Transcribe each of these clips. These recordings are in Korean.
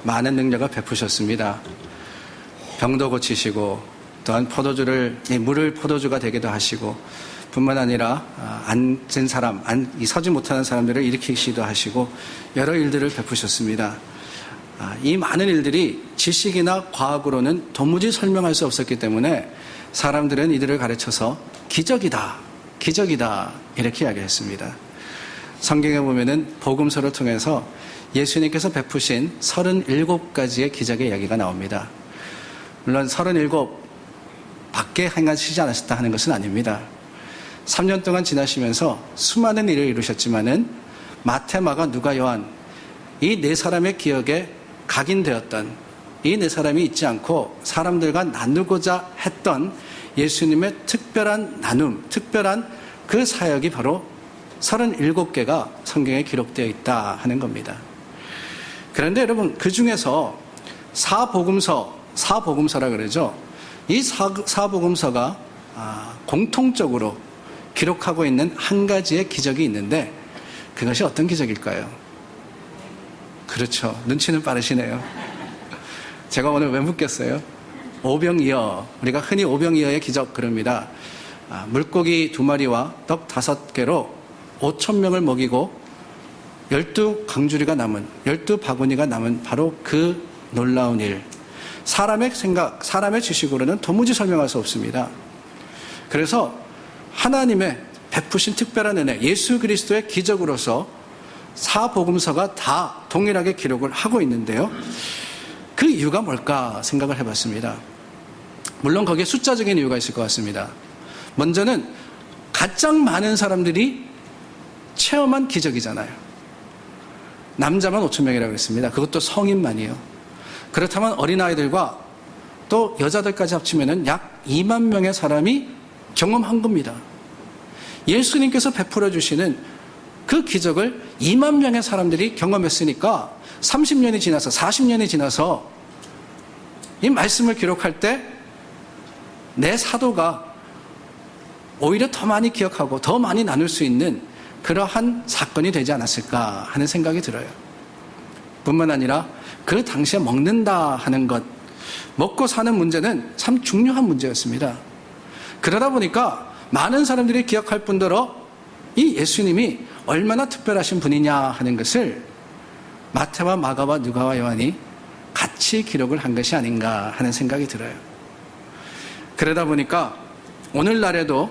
많은 능력을 베푸셨습니다. 병도 고치시고 또한 물을 포도주가 되기도 하시고 뿐만 아니라 앉은 사람, 서지 못하는 사람들을 일으키시기도 하시고 여러 일들을 베푸셨습니다. 이 많은 일들이 지식이나 과학으로는 도무지 설명할 수 없었기 때문에 사람들은 이들을 가르쳐서 기적이다 이렇게 이야기했습니다. 성경에 보면은 복음서를 통해서 예수님께서 베푸신 37가지의 기적의 이야기가 나옵니다. 물론 37밖에 행하시지 않으셨다 하는 것은 아닙니다. 3년 동안 지나시면서 수많은 일을 이루셨지만은 마태, 마가, 누가, 요한 이 네 사람의 기억에 각인되었던 이 네 사람이 있지 않고 사람들과 나누고자 했던 예수님의 특별한 나눔, 특별한 그 사역이 바로 37개가 성경에 기록되어 있다 하는 겁니다. 그런데 여러분, 그 중에서 사복음서라 그러죠. 이 사복음서가 공통적으로 기록하고 있는 한 가지의 기적이 있는데 그것이 어떤 기적일까요? 그렇죠. 눈치는 빠르시네요. 제가 오늘 왜 묻겠어요? 오병이어, 우리가 흔히 오병이어의 기적 그럽니다. 물고기 2마리와 떡 5개로 5,000명을 먹이고 12바구니가 남은 바로 그 놀라운 일. 사람의 생각, 사람의 지식으로는 도무지 설명할 수 없습니다. 그래서 하나님의 베푸신 특별한 은혜, 예수 그리스도의 기적으로서 사복음서가 다 동일하게 기록을 하고 있는데요. 그 이유가 뭘까 생각을 해봤습니다. 물론 거기에 숫자적인 이유가 있을 것 같습니다. 먼저는 가장 많은 사람들이 체험한 기적이잖아요. 남자만 5,000명이라고 했습니다. 그것도 성인만이요. 그렇다면 어린아이들과 또 여자들까지 합치면 약 2만 명의 사람이 경험한 겁니다. 예수님께서 베풀어 주시는 그 기적을 2만 명의 사람들이 경험했으니까 30년이 지나서 40년이 지나서 이 말씀을 기록할 때 내 사도가 오히려 더 많이 기억하고 더 많이 나눌 수 있는 그러한 사건이 되지 않았을까 하는 생각이 들어요. 뿐만 아니라 그 당시에 먹는다 하는 것, 먹고 사는 문제는 참 중요한 문제였습니다. 그러다 보니까 많은 사람들이 기억할 뿐더러 이 예수님이 얼마나 특별하신 분이냐 하는 것을 마태와 마가와 누가와 요한이 같이 기록을 한 것이 아닌가 하는 생각이 들어요. 그러다 보니까 오늘날에도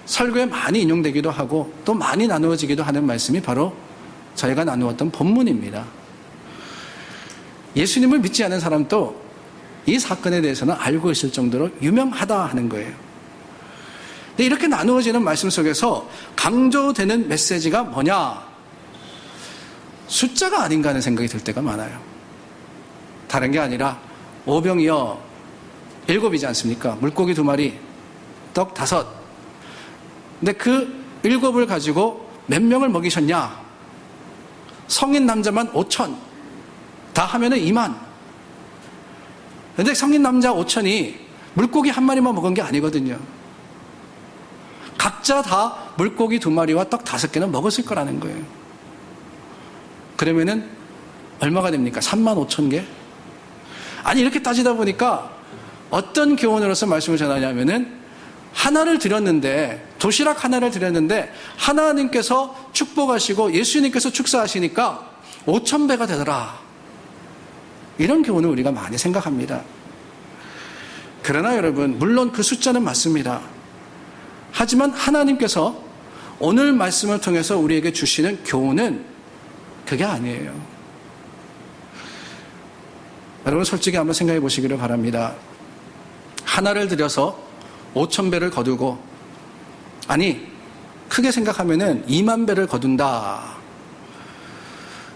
설교에 많이 인용되기도 하고 또 많이 나누어지기도 하는 말씀이 바로 저희가 나누었던 본문입니다. 예수님을 믿지 않은 사람도 이 사건에 대해서는 알고 있을 정도로 유명하다 하는 거예요. 근데 이렇게 나누어지는 말씀 속에서 강조되는 메시지가 뭐냐? 숫자가 아닌가 하는 생각이 들 때가 많아요. 다른 게 아니라 오병이어 7이지 않습니까? 물고기 2마리, 떡 5. 근데 그 7을 가지고 몇 명을 먹이셨냐? 성인 남자만 5,000. 다 하면은 2만. 근데 성인 남자 5,000이 물고기 1마리만 먹은 게 아니거든요. 각자 다 물고기 2마리와 떡 5개는 먹었을 거라는 거예요. 그러면은 얼마가 됩니까? 35,000개? 아니, 이렇게 따지다 보니까 어떤 교훈으로서 말씀을 전하냐면은 하나를 드렸는데, 도시락 하나를 드렸는데 하나님께서 축복하시고 예수님께서 축사하시니까 5,000배가 되더라. 이런 교훈을 우리가 많이 생각합니다. 그러나 여러분, 물론 그 숫자는 맞습니다. 하지만 하나님께서 오늘 말씀을 통해서 우리에게 주시는 교훈은 그게 아니에요. 여러분, 솔직히 한번 생각해 보시기를 바랍니다. 하나를 들여서 5,000배를 거두고, 아니, 크게 생각하면은 2만 배를 거둔다.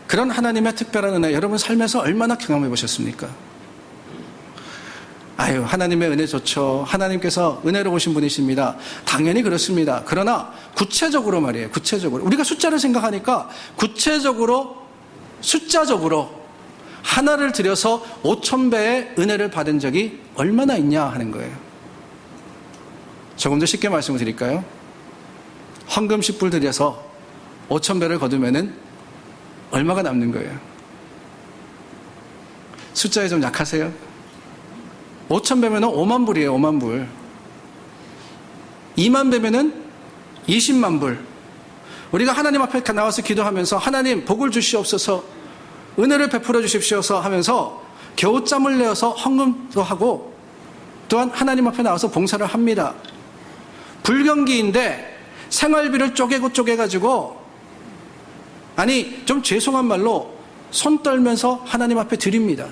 그런 하나님의 특별한 은혜, 여러분 삶에서 얼마나 경험해 보셨습니까? 아유, 하나님의 은혜 좋죠. 하나님께서 은혜로 오신 분이십니다. 당연히 그렇습니다. 그러나 구체적으로 말이에요. 구체적으로. 우리가 숫자를 생각하니까 구체적으로, 숫자적으로 하나를 들여서 5,000배의 은혜를 받은 적이 얼마나 있냐 하는 거예요. 조금 더 쉽게 말씀을 드릴까요? 헌금 10불 들여서 5,000배를 거두면은 얼마가 남는 거예요? 숫자에 좀 약하세요? 5천 배면 5만 불이에요. 5만 불. 2만 배면 20만 불. 우리가 하나님 앞에 나와서 기도하면서 하나님 복을 주시옵소서, 은혜를 베풀어 주십시오서 하면서 겨우 짬을 내어서 헌금도 하고 또한 하나님 앞에 나와서 봉사를 합니다. 불경기인데 생활비를 쪼개가지고, 아니 좀 죄송한 말로 손 떨면서 하나님 앞에 드립니다.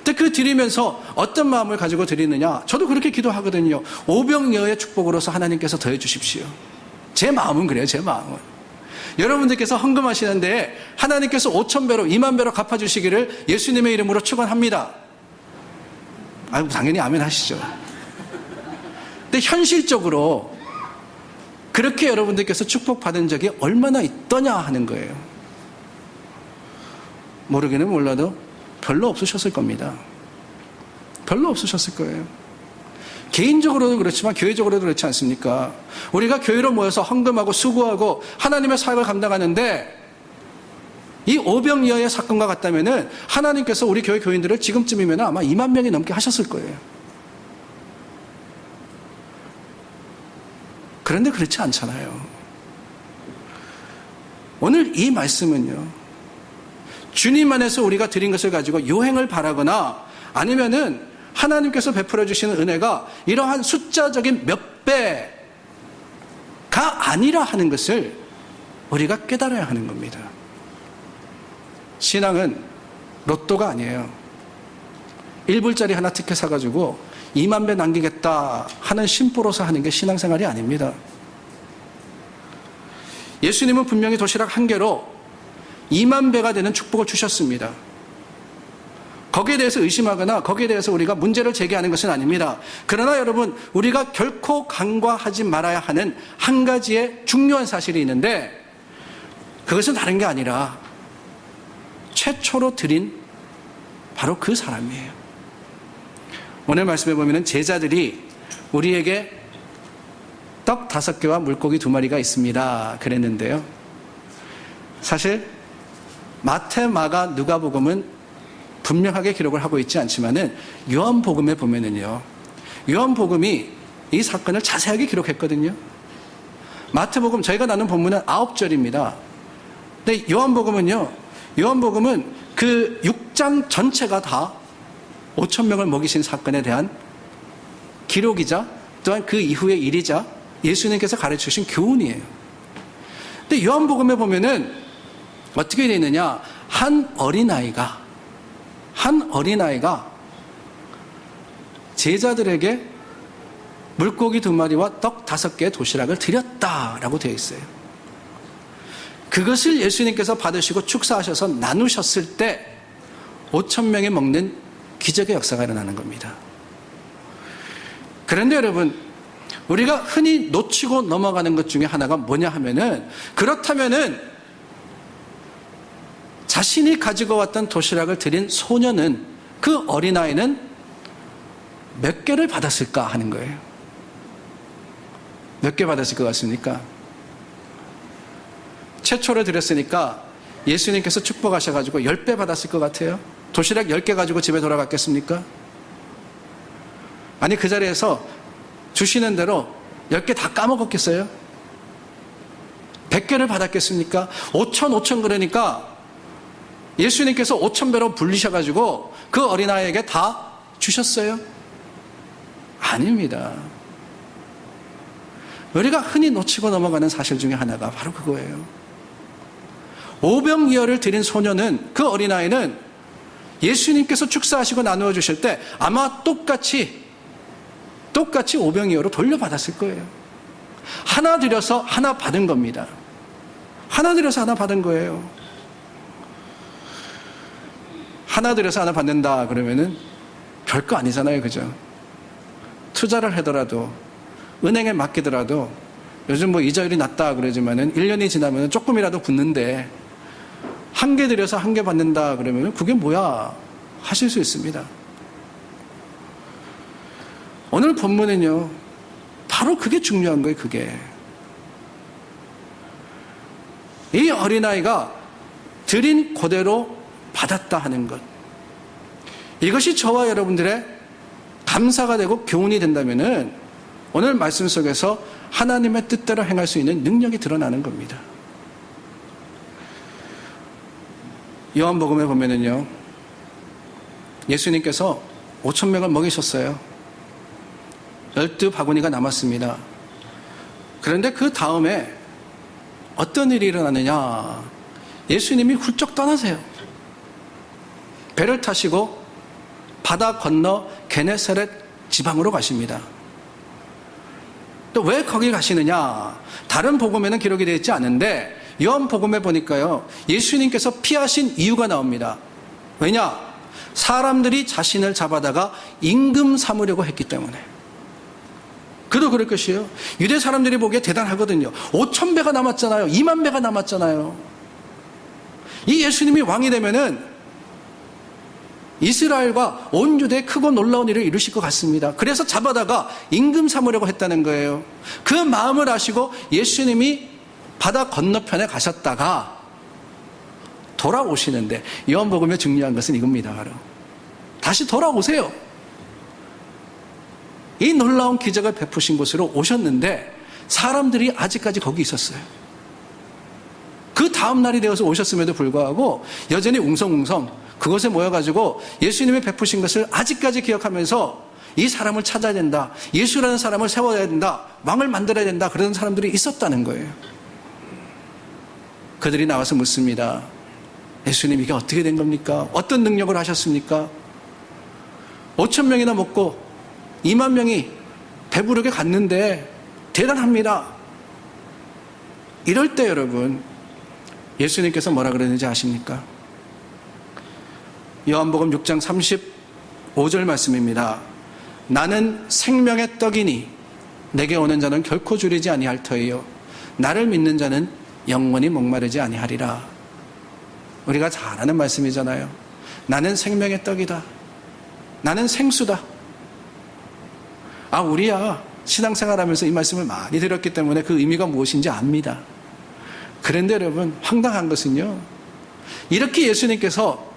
근데 그 드리면서 어떤 마음을 가지고 드리느냐, 저도 그렇게 기도하거든요. 오병이어의 축복으로서 하나님께서 더해 주십시오. 제 마음은 그래요. 제 마음은. 여러분들께서 헌금하시는데 하나님께서 5천 배로 2만 배로 갚아주시기를 예수님의 이름으로 축원합니다. 아유, 당연히 아멘 하시죠. 근데 현실적으로 그렇게 여러분들께서 축복받은 적이 얼마나 있더냐 하는 거예요. 모르기는 몰라도 별로 없으셨을 겁니다. 별로 없으셨을 거예요. 개인적으로도 그렇지만 교회적으로도 그렇지 않습니까? 우리가 교회로 모여서 헌금하고 수고하고 하나님의 사역을 감당하는데 이 오병이어의 사건과 같다면은 하나님께서 우리 교회 교인들을 지금쯤이면 아마 2만 명이 넘게 하셨을 거예요. 그런데 그렇지 않잖아요. 오늘 이 말씀은요, 주님 안에서 우리가 드린 것을 가지고 요행을 바라거나 아니면은 하나님께서 베풀어 주시는 은혜가 이러한 숫자적인 몇 배가 아니라 하는 것을 우리가 깨달아야 하는 겁니다. 신앙은 로또가 아니에요. 1불짜리 하나 티켓 사가지고 2만 배 남기겠다 하는 심보로서 하는 게 신앙생활이 아닙니다. 예수님은 분명히 도시락 한 개로 2만 배가 되는 축복을 주셨습니다. 거기에 대해서 의심하거나 거기에 대해서 우리가 문제를 제기하는 것은 아닙니다. 그러나 여러분, 우리가 결코 간과하지 말아야 하는 한 가지의 중요한 사실이 있는데, 그것은 다른 게 아니라 최초로 드린 바로 그 사람이에요. 오늘 말씀해 보면 제자들이 우리에게 떡 5개와 물고기 2마리가 있습니다 그랬는데요, 사실 마태, 마가, 누가복음은 분명하게 기록을 하고 있지 않지만은 요한복음에 보면은요, 요한복음이 이 사건을 자세하게 기록했거든요. 마태복음, 저희가 나눈 본문은 9절입니다. 근데 요한복음은요, 요한복음은 그 6장 전체가 다 5천 명을 먹이신 사건에 대한 기록이자 또한 그 이후의 일이자 예수님께서 가르치신 교훈이에요. 근데 요한복음에 보면은 어떻게 되어 있느냐, 한 어린아이가 제자들에게 물고기 2마리와 떡 5개의 도시락을 드렸다라고 되어 있어요. 그것을 예수님께서 받으시고 축사하셔서 나누셨을 때 5천 명이 먹는 기적의 역사가 일어나는 겁니다. 그런데 여러분, 우리가 흔히 놓치고 넘어가는 것 중에 하나가 뭐냐 하면은, 그렇다면은 자신이 가지고 왔던 도시락을 드린 소녀는, 그 어린아이는 몇 개를 받았을까 하는 거예요. 몇 개 받았을 것 같습니까? 최초로 드렸으니까 예수님께서 축복하셔가지고 10배 받았을 것 같아요. 도시락 10개 가지고 집에 돌아갔겠습니까? 아니, 그 자리에서 주시는 대로 10개 다 까먹었겠어요? 100개를 받았겠습니까? 5천 그러니까 예수님께서 5천 배로 불리셔가지고 그 어린아이에게 다 주셨어요? 아닙니다. 우리가 흔히 놓치고 넘어가는 사실 중에 하나가 바로 그거예요. 오병이어를 드린 소녀는, 그 어린아이는 예수님께서 축사하시고 나누어 주실 때 아마 똑같이 오병이어로 돌려받았을 거예요. 하나 드려서 하나 받은 겁니다. 하나 드려서 하나 받은 거예요. 하나 드려서 하나 받는다 그러면은 별거 아니잖아요, 그죠? 투자를 하더라도, 은행에 맡기더라도, 요즘 뭐 이자율이 낮다 그러지만은 1년이 지나면 조금이라도 붙는데, 한 개 드려서 한 개 받는다 그러면은 그게 뭐야 하실 수 있습니다. 오늘 본문은요, 바로 그게 중요한 거예요. 그게 이 어린아이가 드린 그대로 받았다 하는 것, 이것이 저와 여러분들의 감사가 되고 교훈이 된다면은 오늘 말씀 속에서 하나님의 뜻대로 행할 수 있는 능력이 드러나는 겁니다. 요한복음에 보면은요, 예수님께서 5,000명을 먹이셨어요. 12바구니가 남았습니다. 그런데 그 다음에 어떤 일이 일어나느냐? 예수님이 훌쩍 떠나세요. 배를 타시고 바다 건너 게네사렛 지방으로 가십니다. 또 왜 거기 가시느냐? 다른 복음에는 기록이 되어 있지 않은데 요한복음에 보니까요, 예수님께서 피하신 이유가 나옵니다. 왜냐? 사람들이 자신을 잡아다가 임금 삼으려고 했기 때문에. 그도 그럴 것이에요. 유대 사람들이 보기에 대단하거든요. 5,000배가 남았잖아요. 2만 배가 남았잖아요. 이 예수님이 왕이 되면은 이스라엘과 온 유대에 크고 놀라운 일을 이루실 것 같습니다. 그래서 잡아다가 임금 삼으려고 했다는 거예요. 그 마음을 아시고 예수님이 바다 건너편에 가셨다가 돌아오시는데, 요한복음에 중요한 것은 이겁니다. 바로 다시 돌아오세요. 이 놀라운 기적을 베푸신 곳으로 오셨는데 사람들이 아직까지 거기 있었어요. 그 다음 날이 되어서 오셨음에도 불구하고 여전히 웅성웅성 그곳에 모여가지고 예수님이 베푸신 것을 아직까지 기억하면서 이 사람을 찾아야 된다, 예수라는 사람을 세워야 된다, 왕을 만들어야 된다, 그런 사람들이 있었다는 거예요. 그들이 나와서 묻습니다. 예수님, 이게 어떻게 된 겁니까? 어떤 능력을 하셨습니까? 5,000명이나 먹고 2만 명이 배부르게 갔는데 대단합니다. 이럴 때 여러분, 예수님께서 뭐라 그러는지 아십니까? 요한복음 6장 35절 말씀입니다. 나는 생명의 떡이니 내게 오는 자는 결코 줄이지 아니할 터이요 나를 믿는 자는 영원히 목마르지 아니하리라. 우리가 잘 아는 말씀이잖아요. 나는 생명의 떡이다. 나는 생수다. 우리야 신앙생활하면서 이 말씀을 많이 들었기 때문에 그 의미가 무엇인지 압니다. 그런데 여러분, 황당한 것은요, 이렇게 예수님께서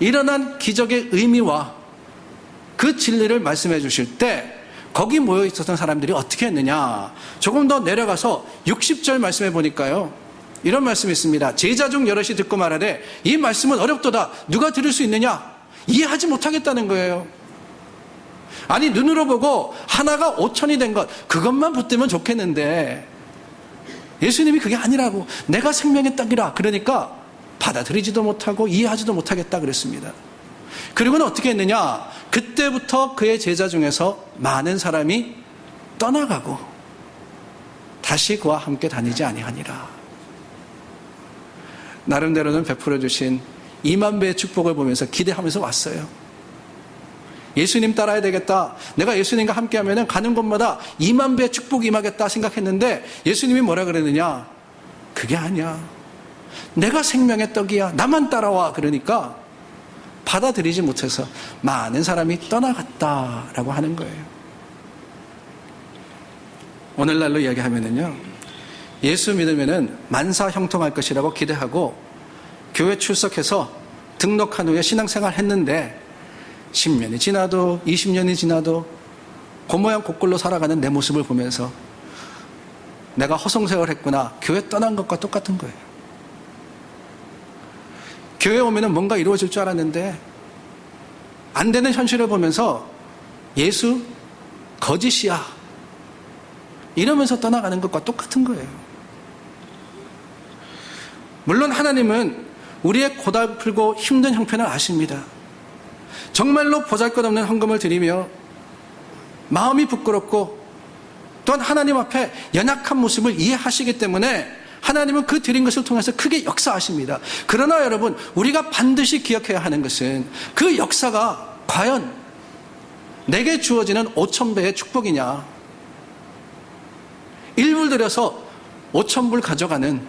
일어난 기적의 의미와 그 진리를 말씀해 주실 때 거기 모여 있었던 사람들이 어떻게 했느냐? 조금 더 내려가서 60절 말씀해 보니까요, 이런 말씀이 있습니다. 제자 중 여럿이 듣고 말하되 이 말씀은 어렵도다. 누가 들을 수 있느냐? 이해하지 못하겠다는 거예요. 아니, 눈으로 보고 하나가 5,000이 된 것, 그것만 붙들면 좋겠는데 예수님이 그게 아니라고, 내가 생명의 떡이라 그러니까 받아들이지도 못하고 이해하지도 못하겠다 그랬습니다. 그리고는 어떻게 했느냐? 그때부터 그의 제자 중에서 많은 사람이 떠나가고 다시 그와 함께 다니지 아니하니라. 나름대로는 베풀어 주신 2만 배의 축복을 보면서 기대하면서 왔어요. 예수님 따라야 되겠다. 내가 예수님과 함께 하면 가는 곳마다 2만 배의 축복이 임하겠다 생각했는데 예수님이 뭐라 그랬느냐? 그게 아니야. 내가 생명의 떡이야. 나만 따라와. 그러니까 받아들이지 못해서 많은 사람이 떠나갔다라고 하는 거예요. 오늘날로 이야기하면은요, 예수 믿으면은 만사 형통할 것이라고 기대하고 교회 출석해서 등록한 후에 신앙생활 했는데 10년이 지나도 20년이 지나도 그 모양 곧걸로 살아가는 내 모습을 보면서 내가 허송세월 했구나, 교회 떠난 것과 똑같은 거예요. 교회 오면은 뭔가 이루어질 줄 알았는데 안 되는 현실을 보면서 예수 거짓이야 이러면서 떠나가는 것과 똑같은 거예요. 물론 하나님은 우리의 고달프고 힘든 형편을 아십니다. 정말로 보잘것없는 헌금을 드리며 마음이 부끄럽고 또한 하나님 앞에 연약한 모습을 이해하시기 때문에 하나님은 그 드린 것을 통해서 크게 역사하십니다. 그러나 여러분, 우리가 반드시 기억해야 하는 것은 그 역사가 과연 내게 주어지는 5,000배의 축복이냐, 1불 들여서 5,000불 가져가는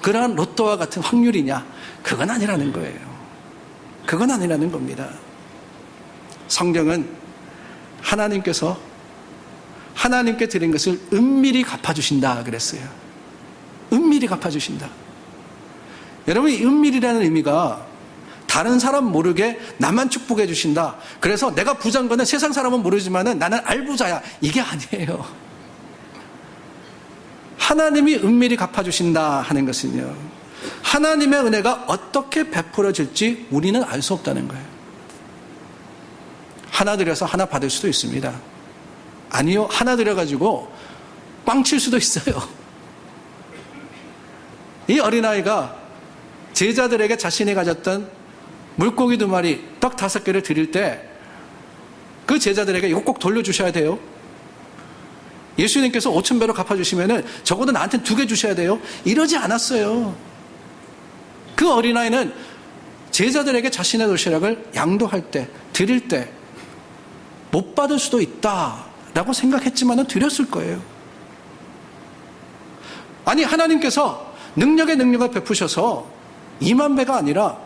그러한 로또와 같은 확률이냐, 그건 아니라는 거예요. 그건 아니라는 겁니다. 성경은 하나님께서 하나님께 드린 것을 은밀히 갚아주신다 그랬어요. 은밀히 갚아주신다. 여러분, 이 은밀이라는 의미가 다른 사람 모르게 나만 축복해 주신다. 그래서 내가 부자인 거는 세상 사람은 모르지만은 나는 알부자야. 이게 아니에요. 하나님이 은밀히 갚아주신다 하는 것은요, 하나님의 은혜가 어떻게 베풀어질지 우리는 알 수 없다는 거예요. 하나 드려서 하나 받을 수도 있습니다. 아니요, 하나 드려가지고 꽝칠 수도 있어요. 이 어린아이가 제자들에게 자신이 가졌던 물고기 2마리, 떡 5개를 드릴 때 그 제자들에게 이거 꼭 돌려주셔야 돼요. 예수님께서 5,000배로 갚아주시면은 적어도 나한테 2개 주셔야 돼요. 이러지 않았어요. 그 어린아이는 제자들에게 자신의 도시락을 양도할 때, 드릴 때 못 받을 수도 있다라고 생각했지만은 드렸을 거예요. 아니, 하나님께서 능력에 능력을 베푸셔서 2만 배가 아니라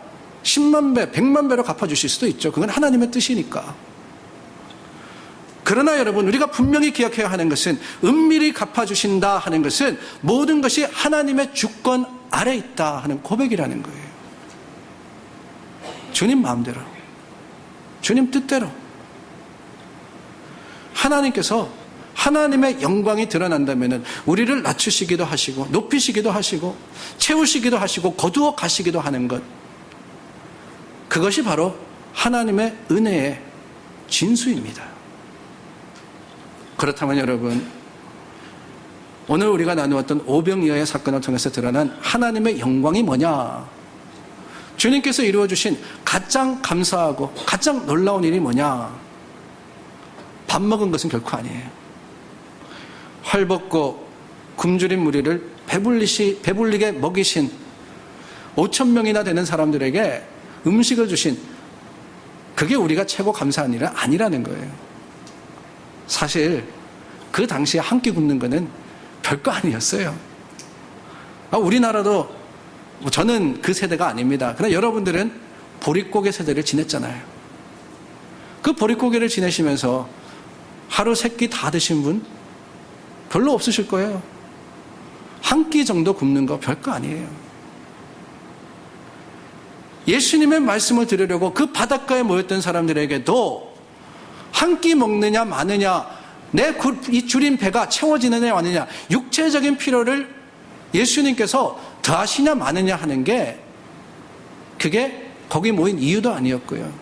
10만 배, 100만 배로 갚아주실 수도 있죠. 그건 하나님의 뜻이니까. 그러나 여러분, 우리가 분명히 기억해야 하는 것은 은밀히 갚아주신다 하는 것은 모든 것이 하나님의 주권 아래 있다 하는 고백이라는 거예요. 주님 마음대로, 주님 뜻대로. 하나님께서 하나님의 영광이 드러난다면 우리를 낮추시기도 하시고 높이시기도 하시고 채우시기도 하시고 거두어 가시기도 하는 것, 그것이 바로 하나님의 은혜의 진수입니다. 그렇다면 여러분, 오늘 우리가 나누었던 오병이어의 사건을 통해서 드러난 하나님의 영광이 뭐냐? 주님께서 이루어주신 가장 감사하고 가장 놀라운 일이 뭐냐? 밥 먹은 것은 결코 아니에요. 헐벗고 굶주린 무리를 배불리게 먹이신 5,000명이나 되는 사람들에게 음식을 주신, 그게 우리가 최고 감사한 일은 아니라는 거예요. 사실 그 당시에 한 끼 굶는 거는 별거 아니었어요. 우리나라도, 저는 그 세대가 아닙니다. 그러나 여러분들은 보릿고개 세대를 지냈잖아요. 그 보릿고개를 지내시면서 하루 3끼 다 드신 분 별로 없으실 거예요. 한 끼 정도 굶는 거 별거 아니에요. 예수님의 말씀을 들으려고 그 바닷가에 모였던 사람들에게도 한 끼 먹느냐 마느냐, 이 줄인 배가 채워지느냐 마느냐, 육체적인 필요를 예수님께서 더하시냐 마느냐 하는 게, 그게 거기 모인 이유도 아니었고요.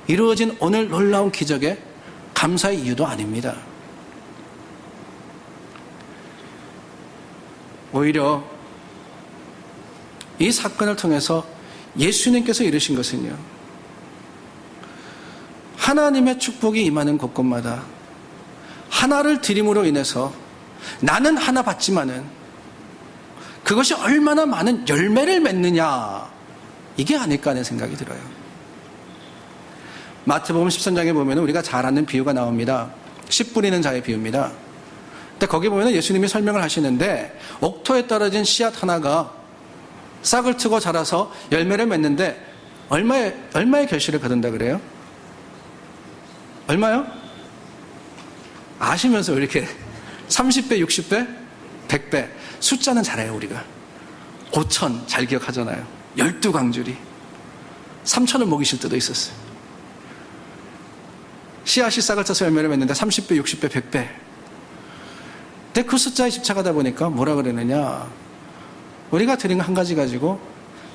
이루어진 오늘 놀라운 기적의 감사의 이유도 아닙니다. 오히려 이 사건을 통해서 예수님께서 이르신 것은요, 하나님의 축복이 임하는 곳곳마다 하나를 드림으로 인해서 나는 하나 받지만은 그것이 얼마나 많은 열매를 맺느냐, 이게 아닐까 하는 생각이 들어요. 마태복음 13장에 보면 우리가 잘 아는 비유가 나옵니다. 씨 뿌리는 자의 비유입니다. 근데 거기 보면 예수님이 설명을 하시는데, 옥토에 떨어진 씨앗 하나가 싹을 트고 자라서 열매를 맺는데 얼마의 결실을 거둔다 그래요? 얼마요? 아시면서 왜 이렇게 30배, 60배, 100배. 숫자는 잘해요, 우리가. 5천 잘 기억하잖아요. 12광줄이 3천을 먹이실 때도 있었어요. 씨앗이 싹을 쳐서 열매를 맺는데 30배, 60배, 100배. 근데 그 숫자에 집착하다 보니까 뭐라 그러느냐, 우리가 드린 한 가지 가지고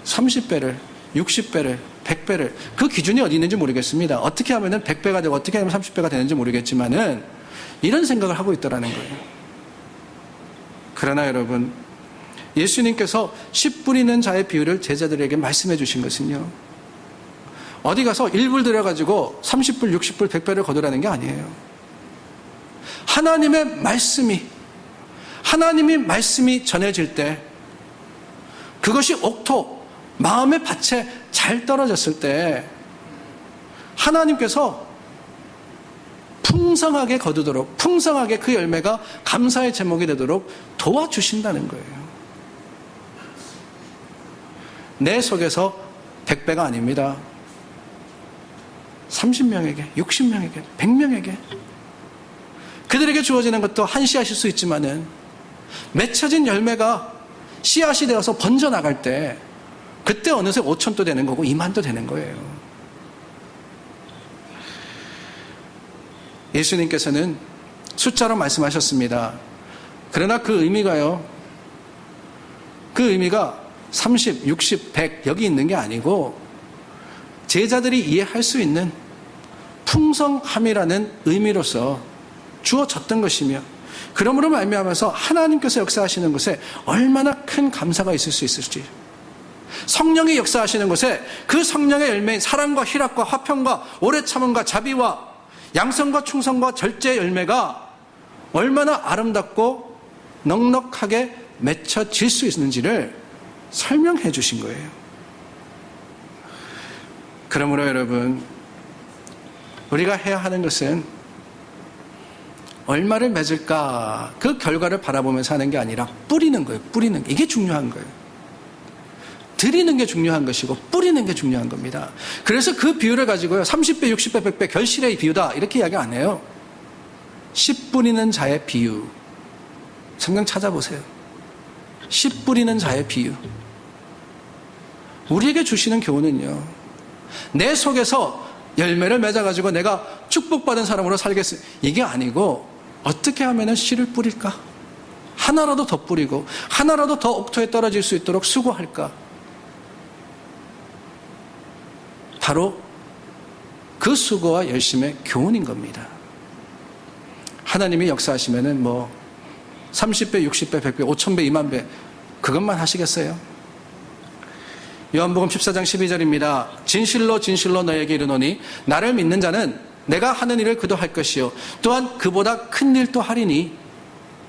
30배를, 60배를, 100배를, 그 기준이 어디 있는지 모르겠습니다. 어떻게 하면 100배가 되고 어떻게 하면 30배가 되는지 모르겠지만은 이런 생각을 하고 있더라는 거예요. 그러나 여러분, 예수님께서 씨 뿌리는 자의 비유를 제자들에게 말씀해 주신 것은요, 어디 가서 1불 들여가지고 30불, 60불, 100배를 거두라는 게 아니에요. 하나님이 말씀이 전해질 때, 그것이 옥토, 마음의 밭에 잘 떨어졌을 때 하나님께서 풍성하게 거두도록, 풍성하게 그 열매가 감사의 제목이 되도록 도와주신다는 거예요. 내 속에서 100배가 아닙니다. 30명에게, 60명에게, 100명에게 그들에게 주어지는 것도 한 씨앗일 수 있지만은 맺혀진 열매가 씨앗이 되어서 번져나갈 때 그때 어느새 5천도 되는 거고 2만도 되는 거예요. 예수님께서는 숫자로 말씀하셨습니다. 그러나 그 의미가요, 그 의미가 30, 60, 100 여기 있는 게 아니고 제자들이 이해할 수 있는 풍성함이라는 의미로서 주어졌던 것이며, 그러므로 말미암아서 하나님께서 역사하시는 것에 얼마나 큰 감사가 있을 수 있을지, 성령이 역사하시는 것에 그 성령의 열매인 사랑과 희락과 화평과 오래 참음과 자비와 양성과 충성과 절제의 열매가 얼마나 아름답고 넉넉하게 맺혀질 수 있는지를 설명해 주신 거예요. 그러므로 여러분, 우리가 해야 하는 것은 얼마를 맺을까, 그 결과를 바라보면서 하는 게 아니라 뿌리는 거예요. 뿌리는 게. 이게 중요한 거예요. 드리는 게 중요한 것이고 뿌리는 게 중요한 겁니다. 그래서 그 비유를 가지고요, 30배, 60배, 100배 결실의 비유다 이렇게 이야기 안 해요. 씨 뿌리는 자의 비유. 성경 찾아보세요. 씨 뿌리는 자의 비유. 우리에게 주시는 교훈은요, 내 속에서 열매를 맺어가지고 내가 축복받은 사람으로 살겠어, 이게 아니고 어떻게 하면 씨를 뿌릴까? 하나라도 더 뿌리고 하나라도 더 옥토에 떨어질 수 있도록 수고할까? 바로 그 수고와 열심의 교훈인 겁니다. 하나님이 역사하시면은 30배, 60배, 100배, 5000배, 2만배 그것만 하시겠어요? 요한복음 14장 12절입니다. 진실로 진실로 너에게 이르노니 나를 믿는 자는 내가 하는 일을 그도 할 것이요 또한 그보다 큰 일도 하리니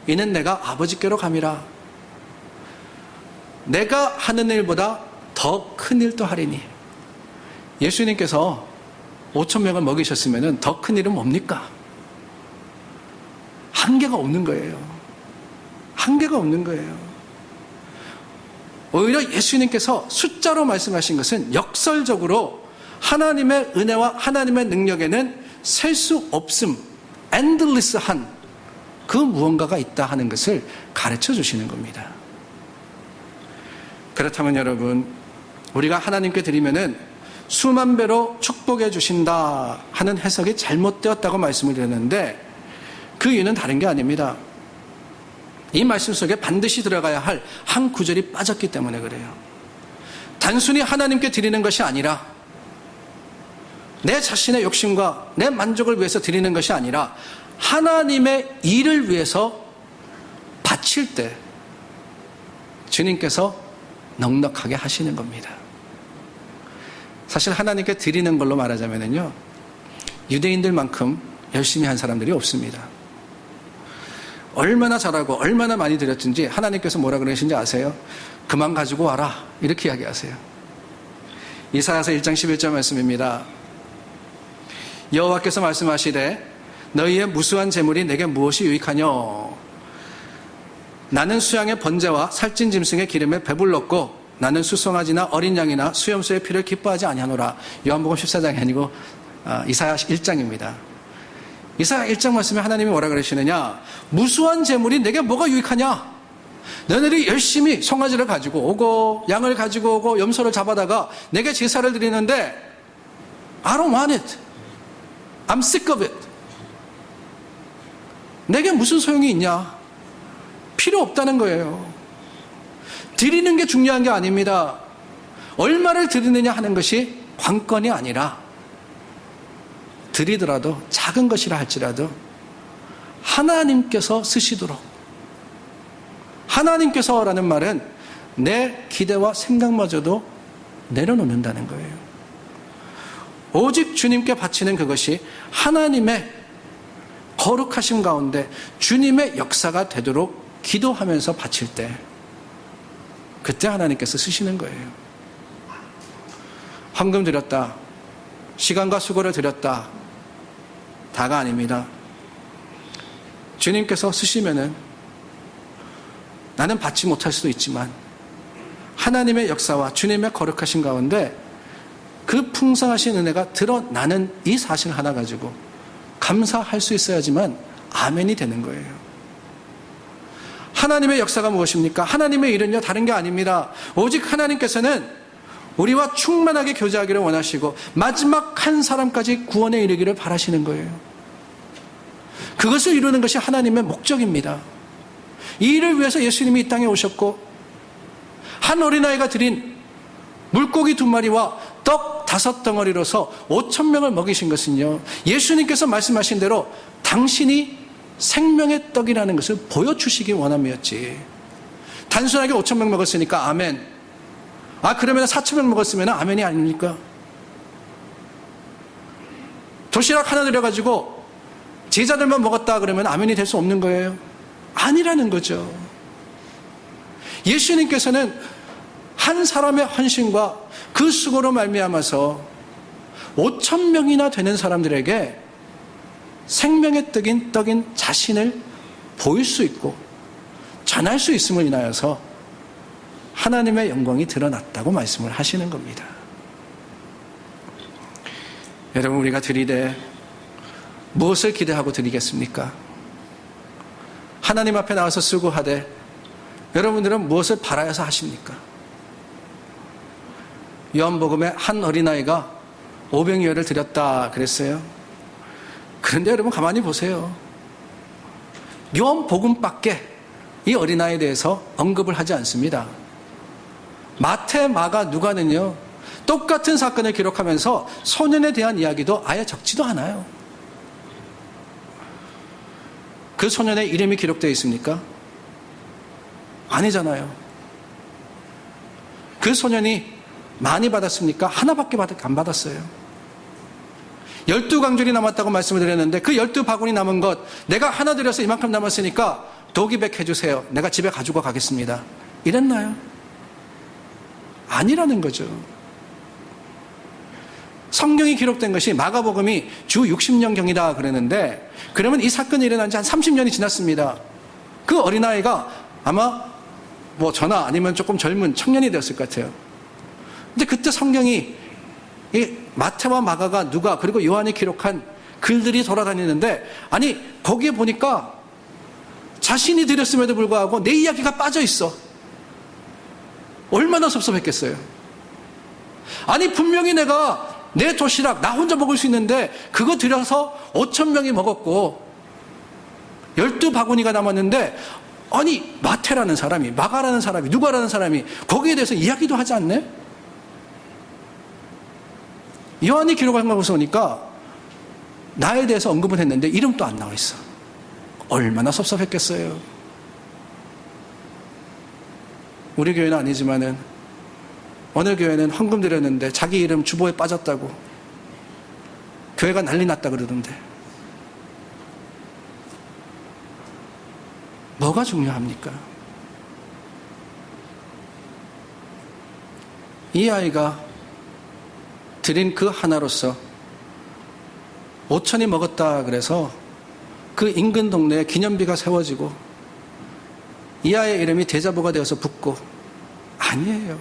이는 내가 아버지께로 감이라. 내가 하는 일보다 더 큰 일도 하리니. 예수님께서 5,000명을 먹이셨으면 더 큰 일은 뭡니까? 한계가 없는 거예요. 한계가 없는 거예요. 오히려 예수님께서 숫자로 말씀하신 것은 역설적으로 하나님의 은혜와 하나님의 능력에는 셀 수 없음, 엔들리스한 그 무언가가 있다 하는 것을 가르쳐 주시는 겁니다. 그렇다면 여러분, 우리가 하나님께 드리면은 수만 배로 축복해 주신다 하는 해석이 잘못되었다고 말씀을 드렸는데, 그 이유는 다른 게 아닙니다. 이 말씀 속에 반드시 들어가야 할 한 구절이 빠졌기 때문에 그래요. 단순히 하나님께 드리는 것이 아니라, 내 자신의 욕심과 내 만족을 위해서 드리는 것이 아니라 하나님의 일을 위해서 바칠 때 주님께서 넉넉하게 하시는 겁니다. 사실 하나님께 드리는 걸로 말하자면요, 유대인들만큼 열심히 한 사람들이 없습니다. 얼마나 잘하고 얼마나 많이 드렸든지 하나님께서 뭐라 그러신지 아세요? 그만 가지고 와라 이렇게 이야기하세요. 이사야서 1장 11절 말씀입니다. 여호와께서 말씀하시되 너희의 무수한 재물이 내게 무엇이 유익하뇨? 나는 수양의 번제와 살찐 짐승의 기름에 배불렀고 나는 수송아지나 어린 양이나 수염소의 피를 기뻐하지 아니하노라. 요한복음 14장이 아니고 이사야 1장입니다. 이사야 1장 말씀에 하나님이 뭐라 그러시느냐? 무수한 재물이 내게 뭐가 유익하냐? 너희들이 열심히 송아지를 가지고 오고 양을 가지고 오고 염소를 잡아다가 내게 제사를 드리는데 I don't want it. I'm sick of it. 내게 무슨 소용이 있냐? 필요 없다는 거예요. 드리는 게 중요한 게 아닙니다. 얼마를 드리느냐 하는 것이 관건이 아니라, 드리더라도 작은 것이라 할지라도 하나님께서 쓰시도록. 하나님께서라는 말은 내 기대와 생각마저도 내려놓는다는 거예요. 오직 주님께 바치는 그것이 하나님의 거룩하심 가운데 주님의 역사가 되도록 기도하면서 바칠 때, 그때 하나님께서 쓰시는 거예요. 헌금 드렸다, 시간과 수고를 드렸다, 다가 아닙니다. 주님께서 쓰시면은 나는 받지 못할 수도 있지만 하나님의 역사와 주님의 거룩하신 가운데 그 풍성하신 은혜가 드러나는 이 사실 하나 가지고 감사할 수 있어야지만 아멘이 되는 거예요. 하나님의 역사가 무엇입니까? 하나님의 일은요, 다른 게 아닙니다. 오직 하나님께서는 우리와 충만하게 교제하기를 원하시고 마지막 한 사람까지 구원에 이르기를 바라시는 거예요. 그것을 이루는 것이 하나님의 목적입니다. 이 일을 위해서 예수님이 이 땅에 오셨고 한 어린아이가 드린 물고기 2마리와 떡 5덩어리로서 5,000명을 먹이신 것은요, 예수님께서 말씀하신 대로 당신이 생명의 떡이라는 것을 보여주시기 원함이었지. 단순하게 5,000명 먹었으니까 아멘. 그러면 4,000명 먹었으면 아멘이 아닙니까? 도시락 하나 드려가지고 제자들만 먹었다 그러면 아멘이 될 수 없는 거예요? 아니라는 거죠. 예수님께서는 한 사람의 헌신과 그 수고로 말미암아서 5,000명이나 되는 사람들에게 생명의 떡인 자신을 보일 수 있고 전할 수 있음을 인하여서 하나님의 영광이 드러났다고 말씀을 하시는 겁니다. 여러분, 우리가 드리되 무엇을 기대하고 드리겠습니까? 하나님 앞에 나와서 수고하되 여러분들은 무엇을 바라여서 하십니까? 요한복음에 한 어린아이가 500여를 드렸다 그랬어요. 그런데 여러분 가만히 보세요. 요한복음밖에 이 어린아이에 대해서 언급을 하지 않습니다. 마태, 마가, 누가는요, 똑같은 사건을 기록하면서 소년에 대한 이야기도 아예 적지도 않아요. 그 소년의 이름이 기록되어 있습니까? 아니잖아요. 그 소년이 많이 받았습니까? 하나밖에 안 받았어요. 12강줄이 남았다고 말씀을 드렸는데 그 12바구니 남은 것 내가 하나 드려서 이만큼 남았으니까 도기백 해주세요. 내가 집에 가지고 가겠습니다. 이랬나요? 아니라는 거죠. 성경이 기록된 것이 마가복음이 주 60년경이다 그러는데, 그러면 이 사건이 일어난 지 한 30년이 지났습니다. 그 어린아이가 아마 저나 아니면 조금 젊은 청년이 되었을 것 같아요. 근데 그때 성경이 이 마태와 마가가 누가 그리고 요한이 기록한 글들이 돌아다니는데, 아니 거기에 보니까 자신이 드렸음에도 불구하고 내 이야기가 빠져 있어. 얼마나 섭섭했겠어요. 아니 분명히 내가 내 도시락 나 혼자 먹을 수 있는데 그거 드려서 5,000명이 먹었고 12바구니가 남았는데, 아니 마태라는 사람이, 마가라는 사람이, 누가라는 사람이 거기에 대해서 이야기도 하지 않네? 요한이 기록한 걸 보니까 나에 대해서 언급은 했는데 이름도 안 나와 있어. 얼마나 섭섭했겠어요. 우리 교회는 아니지만은 어느 교회는 헌금 드렸는데 자기 이름 주보에 빠졌다고 교회가 난리 났다 그러던데. 뭐가 중요합니까? 이 아이가 드린 그 하나로서 5,000이 먹었다 그래서 그 인근 동네에 기념비가 세워지고 이 아이의 이름이 대자보가 되어서 붙고, 아니에요.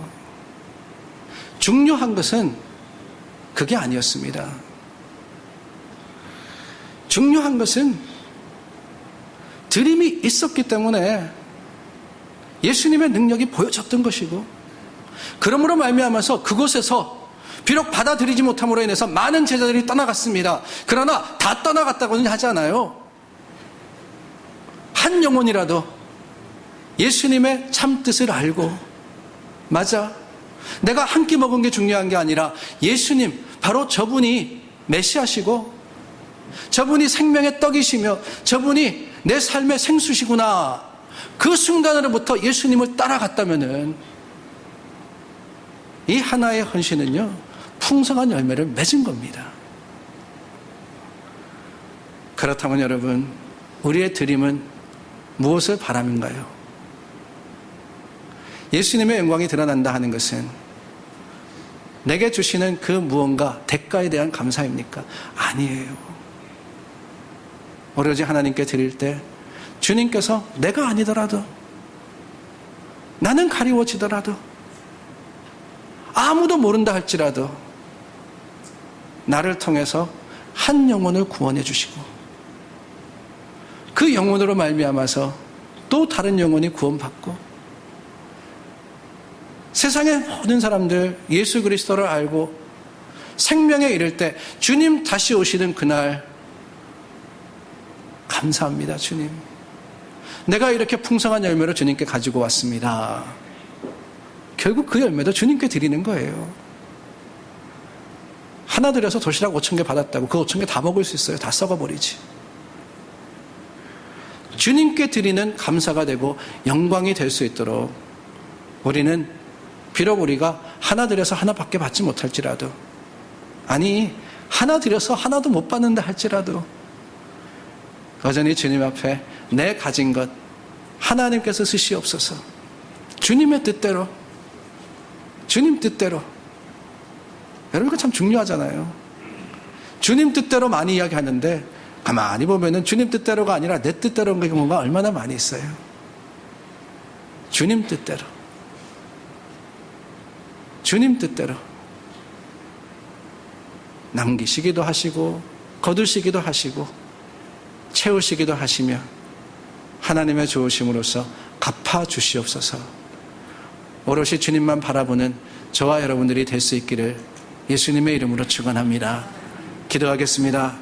중요한 것은 그게 아니었습니다. 중요한 것은 드림이 있었기 때문에 예수님의 능력이 보여졌던 것이고, 그러므로 말미암아서 그곳에서 비록 받아들이지 못함으로 인해서 많은 제자들이 떠나갔습니다. 그러나 다 떠나갔다고는 하지 않아요. 한 영혼이라도 예수님의 참뜻을 알고, 맞아, 내가 한 끼 먹은 게 중요한 게 아니라 예수님, 바로 저분이 메시아시고 저분이 생명의 떡이시며 저분이 내 삶의 생수시구나, 그 순간으로부터 예수님을 따라갔다면은 이 하나의 헌신은요 풍성한 열매를 맺은 겁니다. 그렇다면 여러분, 우리의 드림은 무엇을 바람인가요? 예수님의 영광이 드러난다 하는 것은 내게 주시는 그 무언가 대가에 대한 감사입니까? 아니에요. 오로지 하나님께 드릴 때 주님께서 내가 아니더라도, 나는 가리워지더라도, 아무도 모른다 할지라도 나를 통해서 한 영혼을 구원해 주시고 그 영혼으로 말미암아서 또 다른 영혼이 구원받고 세상의 모든 사람들 예수 그리스도를 알고 생명에 이를 때 주님 다시 오시는 그날 감사합니다. 주님, 내가 이렇게 풍성한 열매를 주님께 가지고 왔습니다. 결국 그 열매도 주님께 드리는 거예요. 하나 드려서 도시락 5,000개 받았다고 그 5,000개 다 먹을 수 있어요? 다 썩어버리지. 주님께 드리는 감사가 되고 영광이 될 수 있도록 우리는 비록 우리가 하나 드려서 하나밖에 받지 못할지라도, 아니 하나 드려서 하나도 못 받는다 할지라도 여전히 주님 앞에 내 가진 것 하나님께서 쓰시옵소서. 주님의 뜻대로, 주님 뜻대로. 여러분, 이거 참 중요하잖아요. 주님 뜻대로 많이 이야기하는데 가만히 보면은 주님 뜻대로가 아니라 내 뜻대로인 경우가 얼마나 많이 있어요. 주님 뜻대로, 주님 뜻대로 남기시기도 하시고 거두시기도 하시고 채우시기도 하시며 하나님의 좋으심으로써 갚아주시옵소서. 오롯이 주님만 바라보는 저와 여러분들이 될 수 있기를 예수님의 이름으로 축원합니다. 기도하겠습니다.